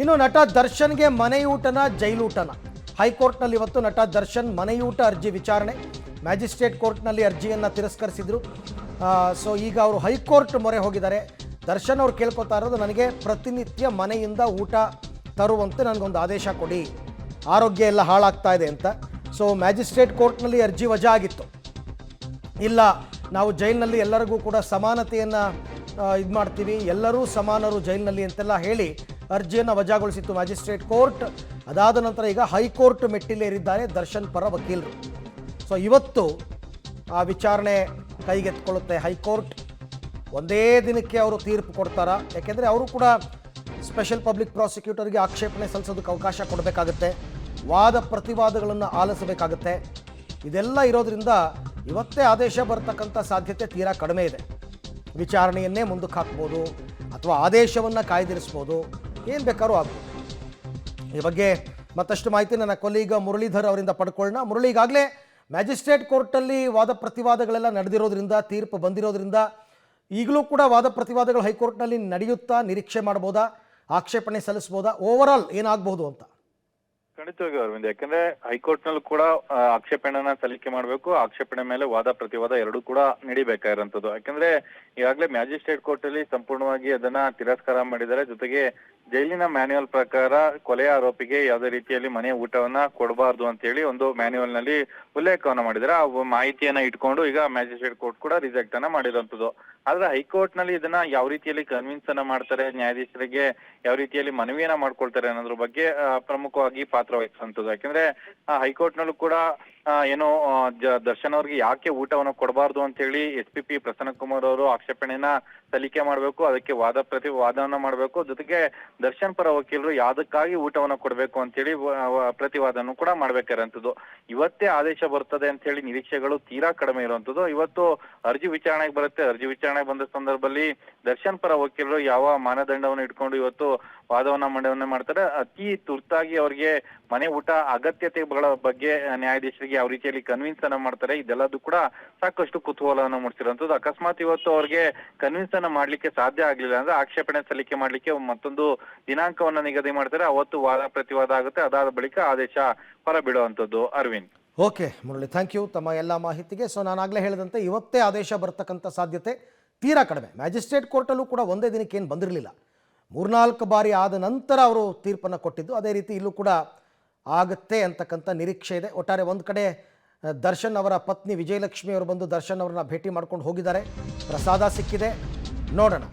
ಇನ್ನು ನಟ ದರ್ಶನ್ಗೆ ಮನೆಯೂಟನ ಜೈಲೂಟನ ಹೈಕೋರ್ಟ್ನಲ್ಲಿ ಇವತ್ತು ನಟ ದರ್ಶನ್ ಮನೆಯೂಟ ಅರ್ಜಿ ವಿಚಾರಣೆ ಮ್ಯಾಜಿಸ್ಟ್ರೇಟ್ ಕೋರ್ಟ್ನಲ್ಲಿ ಅರ್ಜಿಯನ್ನು ತಿರಸ್ಕರಿಸಿದ್ರು. ಸೊ ಈಗ ಅವರು ಹೈಕೋರ್ಟ್ ಮೊರೆ ಹೋಗಿದ್ದಾರೆ. ದರ್ಶನ್ ಅವರು ಕೇಳ್ಕೊತಾ ಇರೋದು, ನನಗೆ ಪ್ರತಿನಿತ್ಯ ಮನೆಯಿಂದ ಊಟ ತರುವಂತೆ ನನಗೊಂದು ಆದೇಶ ಕೊಡಿ, ಆರೋಗ್ಯ ಎಲ್ಲ ಹಾಳಾಗ್ತಾ ಇದೆ ಅಂತ. ಸೊ ಮ್ಯಾಜಿಸ್ಟ್ರೇಟ್ ಕೋರ್ಟ್ನಲ್ಲಿ ಅರ್ಜಿ ವಜಾ ಆಗಿತ್ತು. ಇಲ್ಲ, ನಾವು ಜೈಲಿನಲ್ಲಿ ಎಲ್ಲರಿಗೂ ಕೂಡ ಸಮಾನತೆಯನ್ನು ಇದು ಮಾಡ್ತೀವಿ, ಎಲ್ಲರೂ ಸಮಾನರು ಜೈಲಿನಲ್ಲಿ ಅಂತೆಲ್ಲ ಹೇಳಿ ಅರ್ಜಿಯನ್ನು ವಜಾಗೊಳಿಸಿತ್ತು ಮ್ಯಾಜಿಸ್ಟ್ರೇಟ್ ಕೋರ್ಟ್. ಅದಾದ ನಂತರ ಈಗ ಹೈಕೋರ್ಟ್ ಮೆಟ್ಟಿಲೇರಿದ್ದಾರೆ ದರ್ಶನ್ ಪರ ವಕೀಲರು. ಸೊ ಇವತ್ತು ಆ ವಿಚಾರಣೆ ಕೈಗೆತ್ಕೊಳ್ಳುತ್ತೆ ಹೈಕೋರ್ಟ್. ಒಂದೇ ದಿನಕ್ಕೆ ಅವರು ತೀರ್ಪು ಕೊಡ್ತಾರಾ? ಯಾಕೆಂದರೆ ಅವರು ಕೂಡ ಸ್ಪೆಷಲ್ ಪಬ್ಲಿಕ್ ಪ್ರಾಸಿಕ್ಯೂಟರ್ಗೆ ಆಕ್ಷೇಪಣೆ ಸಲ್ಲಿಸೋದಕ್ಕೆ ಅವಕಾಶ ಕೊಡಬೇಕಾಗುತ್ತೆ, ವಾದ ಪ್ರತಿವಾದಗಳನ್ನು ಆಲಿಸಬೇಕಾಗುತ್ತೆ. ಇದೆಲ್ಲ ಇರೋದ್ರಿಂದ ಇವತ್ತೇ ಆದೇಶ ಬರ್ತಕ್ಕಂಥ ಸಾಧ್ಯತೆ ತೀರಾ ಕಡಿಮೆ ಇದೆ. ವಿಚಾರಣೆಯನ್ನೇ ಮುಂದಕ್ಕೆ ಹಾಕ್ಬೋದು ಅಥವಾ ಆದೇಶವನ್ನು ಕಾಯ್ದಿರಿಸ್ಬೋದು, ಏನು ಬೇಕಾದ್ರೂ ಆಗ್ಬೋದು. ಈ ಬಗ್ಗೆ ಮತ್ತಷ್ಟು ಮಾಹಿತಿ ನನ್ನ ಕೊಲೀಗ ಮುರಳೀಧರ್ ಅವರಿಂದ ಪಡ್ಕೊಳ್ಳೋಣ. ಮುರಳಿ, ಈಗಾಗಲೇ ಮ್ಯಾಜಿಸ್ಟ್ರೇಟ್ ಕೋರ್ಟಲ್ಲಿ ವಾದ ಪ್ರತಿವಾದಗಳೆಲ್ಲ ನಡೆದಿರೋದ್ರಿಂದ, ತೀರ್ಪು ಬಂದಿರೋದ್ರಿಂದ ಈಗಲೂ ಕೂಡ ವಾದ ಪ್ರತಿವಾದಗಳು ಹೈಕೋರ್ಟ್ನಲ್ಲಿ ನಡೆಯುತ್ತಾ? ನಿರೀಕ್ಷೆ ಮಾಡ್ಬೋದಾ? ಆಕ್ಷೇಪಣೆ ಸಲ್ಲಿಸ್ಬೋದಾ? ಓವರ್ ಆಲ್ ಏನಾಗಬಹುದು ಅಂತ? ಖಂಡಿತವಾಗಿ ಅರವಿಂದ್, ಯಾಕಂದ್ರೆ ಹೈಕೋರ್ಟ್ ನಲ್ಲೂ ಕೂಡ ಆಕ್ಷೇಪಣೆನ ಸಲ್ಲಿಕೆ ಮಾಡಬೇಕು. ಆಕ್ಷೇಪಣೆ ಮೇಲೆ ವಾದ ಪ್ರತಿವಾದ ಎರಡೂ ಕೂಡ ನಡಿಬೇಕಾಗಿರೋಂಥದ್ದು. ಯಾಕಂದ್ರೆ ಈಗಾಗಲೇ ಮ್ಯಾಜಿಸ್ಟ್ರೇಟ್ ಕೋರ್ಟ್ ಅಲ್ಲಿ ಸಂಪೂರ್ಣವಾಗಿ ಅದನ್ನ ತಿರಸ್ಕಾರ ಮಾಡಿದ್ದಾರೆ. ಜೊತೆಗೆ ಜೈಲಿನ ಮ್ಯಾನ್ಯುವಲ್ ಪ್ರಕಾರ ಕೊಲೆ ಆರೋಪಿಗೆ ಯಾವುದೇ ರೀತಿಯಲ್ಲಿ ಮನೆ ಊಟವನ್ನ ಕೊಡಬಾರ್ದು ಅಂತ ಹೇಳಿ ಒಂದು ಮ್ಯಾನ್ಯುವಲ್ ನಲ್ಲಿ ಉಲ್ಲೇಖವನ್ನ ಮಾಡಿದ್ದಾರೆ. ಆ ಮಾಹಿತಿಯನ್ನ ಇಟ್ಕೊಂಡು ಈಗ ಮ್ಯಾಜಿಸ್ಟ್ರೇಟ್ ಕೋರ್ಟ್ ಕೂಡ ರಿಜೆಕ್ಟ್ ಅನ್ನ ಮಾಡಿರುವಂತದ್ದು. ಆದ್ರೆ ಹೈಕೋರ್ಟ್ ನಲ್ಲಿ ಇದನ್ನ ಯಾವ ರೀತಿಯಲ್ಲಿ ಕನ್ವಿನ್ಸ್ ಅನ್ನ ಮಾಡ್ತಾರೆ, ನ್ಯಾಯಾಧೀಶರಿಗೆ ಯಾವ ರೀತಿಯಲ್ಲಿ ಮನವಿಯನ್ನ ಮಾಡ್ಕೊಳ್ತಾರೆ ಅನ್ನೋದ್ರ ಬಗ್ಗೆ ಪ್ರಮುಖವಾಗಿ ಪಾತ್ರ ವಹಿಸುವಂತದ್ದು. ಯಾಕಂದ್ರೆ ಹೈಕೋರ್ಟ್ ನಲ್ಲೂ ಕೂಡ ಏನೋ ದರ್ಶನ್ ಅವ್ರಿಗೆ ಯಾಕೆ ಊಟವನ್ನು ಕೊಡಬಾರ್ದು ಅಂತ ಹೇಳಿ SPP ಪ್ರಸನ್ನ ಕುಮಾರ್ ಅವರು ಆಕ್ಷೇಪಣೆನ ಸಲ್ಲಿಕೆ ಮಾಡಬೇಕು, ಅದಕ್ಕೆ ವಾದ ಪ್ರತಿವಾದವನ್ನ ಮಾಡಬೇಕು. ಜೊತೆಗೆ ದರ್ಶನ್ ಪರ ವಕೀಲರು ಯಾವ್ದಕ್ಕಾಗಿ ಊಟವನ್ನ ಕೊಡ್ಬೇಕು ಅಂತ ಹೇಳಿ ಪ್ರತಿವಾದನೂ ಕೂಡ ಮಾಡ್ಬೇಕಾರಂತದ್ದು. ಇವತ್ತೇ ಆದೇಶ ಬರ್ತದೆ ಅಂತ ಹೇಳಿ ನಿರೀಕ್ಷೆಗಳು ತೀರಾ ಕಡಿಮೆ ಇರುವಂತದ್ದು. ಇವತ್ತು ಅರ್ಜಿ ವಿಚಾರಣೆಗೆ ಬರುತ್ತೆ. ಅರ್ಜಿ ವಿಚಾರಣೆ ಬಂದ ಸಂದರ್ಭದಲ್ಲಿ ದರ್ಶನ್ ಪರ ವಕೀಲರು ಯಾವ ಮಾನದಂಡವನ್ನು ಇಟ್ಕೊಂಡು ಇವತ್ತು ವಾದವನ್ನ ಮಂಡನೆ ಮಾಡ್ತಾರೆ, ಅತಿ ತುರ್ತಾಗಿ ಅವರಿಗೆ ಮನೆ ಊಟ ಅಗತ್ಯತೆಗಳ ಬಗ್ಗೆ ನ್ಯಾಯಾಧೀಶರಿಗೆ ಯಾವ ರೀತಿಯಲ್ಲಿ ಕನ್ವಿನ್ಸ್ ಅನ್ನ ಮಾಡ್ತಾರೆ, ಇದೆಲ್ಲದೂ ಕೂಡ ಸಾಕಷ್ಟು ಕುತೂಹಲವನ್ನು ಮೂಡಿಸಿರುವಂತದ್ದು. ಅಕಸ್ಮಾತ್ ಇವತ್ತು ಅವ್ರಿಗೆ ಕನ್ವಿನ್ಸ್ ಅನ್ನ ಮಾಡ್ಲಿಕ್ಕೆ ಸಾಧ್ಯ ಆಗ್ಲಿಲ್ಲ ಅಂದ್ರೆ ಆಕ್ಷೇಪಣೆ ಸಲ್ಲಿಕೆ ಮಾಡ್ಲಿಕ್ಕೆ ಮತ್ತೊಂದು ದಿನಾಂಕವನ್ನ ನಿಗದಿ ಮಾಡ್ತಾರೆ. ಅವತ್ತು ವಾದ ಪ್ರತಿವಾದ ಆಗುತ್ತೆ. ಅದಾದ ಬಳಿಕ ಆದೇಶ ಹೊರಬಿಡುವಂತದ್ದು. Arvind. Okay Murali, thank you ತಮ್ಮ ಎಲ್ಲ ಮಾಹಿತಿಗೆ. ಸೊ ನಾನಾಗಲೇ ಹೇಳಿದಂತೆ ಇವತ್ತೇ ಆದೇಶ ಬರ್ತಕ್ಕಂಥ ಸಾಧ್ಯತೆ ತೀರಾ ಕಡಿಮೆ. ಮ್ಯಾಜಿಸ್ಟ್ರೇಟ್ ಕೋರ್ಟಲ್ಲೂ ಕೂಡ ಒಂದೇ ದಿನಕ್ಕೆ ಏನು ಬಂದಿರಲಿಲ್ಲ, 3-4 ಬಾರಿ ಆದ ನಂತರ ಅವರು ತೀರ್ಪನ್ನು ಕೊಟ್ಟಿದ್ದು. ಅದೇ ರೀತಿ ಇಲ್ಲೂ ಕೂಡ ಆಗುತ್ತೆ ಅಂತಕ್ಕಂಥ ನಿರೀಕ್ಷೆ ಇದೆ. ಒಟ್ಟಾರೆ ಒಂದು ಕಡೆ ದರ್ಶನ್ ಅವರ ಪತ್ನಿ ವಿಜಯಲಕ್ಷ್ಮಿ ಅವರು ಬಂದು ದರ್ಶನ್ ಅವರನ್ನ ಭೇಟಿ ಮಾಡ್ಕೊಂಡು ಹೋಗಿದ್ದಾರೆ. ಪ್ರಸಾದ ಸಿಕ್ಕಿದೆ, ನೋಡೋಣ.